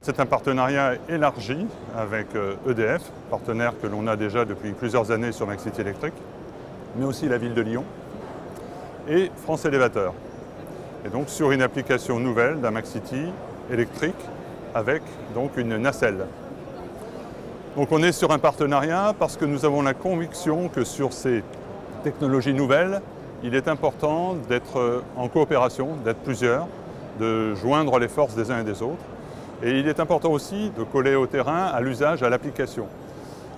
C'est un partenariat élargi avec EDF, partenaire que l'on a déjà depuis plusieurs années sur MaxCity électrique, mais aussi la ville de Lyon et France Élévateur. Et donc sur une application nouvelle d'un MaxCity électrique avec donc une nacelle. Donc on est sur un partenariat parce que nous avons la conviction que sur ces technologies nouvelles, il est important d'être en coopération, d'être plusieurs, de joindre les forces des uns et des autres. Et il est important aussi de coller au terrain, à l'usage, à l'application.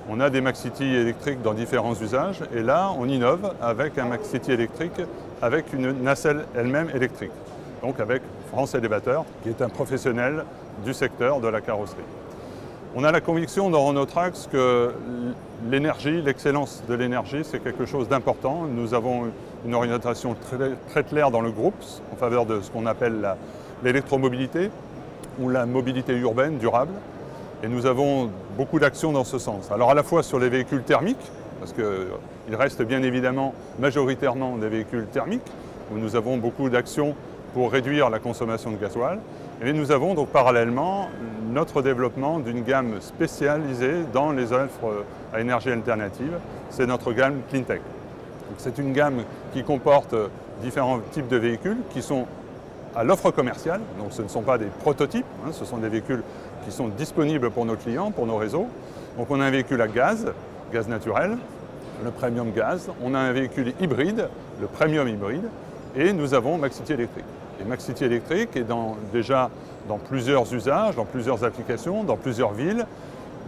On a des MaxCity électriques dans différents usages et là on innove avec un MaxCity électrique avec une nacelle elle-même électrique. Donc avec France Élévateur qui est un professionnel du secteur de la carrosserie. On a la conviction dans Renault Trucks que l'énergie, l'excellence de l'énergie, c'est quelque chose d'important. Nous avons une orientation très claire dans le groupe en faveur de ce qu'on appelle l'électromobilité ou la mobilité urbaine durable. Et nous avons beaucoup d'actions dans ce sens. Alors à la fois sur les véhicules thermiques, parce qu'il reste bien évidemment majoritairement des véhicules thermiques, où nous avons beaucoup d'actions pour réduire la consommation de gasoil. Et nous avons donc parallèlement notre développement d'une gamme spécialisée dans les offres à énergie alternative. C'est notre gamme Cleantech. C'est une gamme qui comporte différents types de véhicules qui sont à l'offre commerciale. Donc ce ne sont pas des prototypes, ce sont des véhicules qui sont disponibles pour nos clients, pour nos réseaux. Donc on a un véhicule à gaz naturel, le premium gaz. On a un véhicule hybride, le premium hybride. Et nous avons MaxCity électrique. Et MaxCity électrique est déjà dans plusieurs usages, dans plusieurs applications, dans plusieurs villes.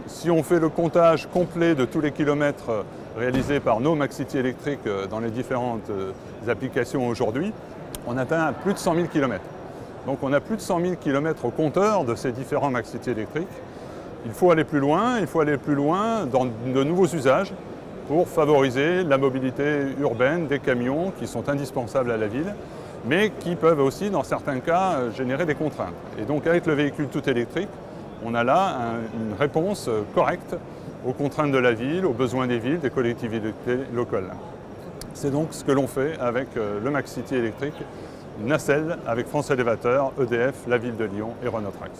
Si on fait le comptage complet de tous les kilomètres réalisés par nos MaxCity électriques dans les différentes applications aujourd'hui, on atteint plus de 100 000 km. Donc on a plus de 100 000 km au compteur de ces différents MaxCity électriques. Il faut aller plus loin dans de nouveaux usages pour favoriser la mobilité urbaine des camions qui sont indispensables à la ville, mais qui peuvent aussi, dans certains cas, générer des contraintes. Et donc avec le véhicule tout électrique, on a là une réponse correcte aux contraintes de la ville, aux besoins des villes, des collectivités locales. C'est donc ce que l'on fait avec le MaxCity électrique, nacelle avec France Élévateur, EDF, la ville de Lyon et Renault Trucks.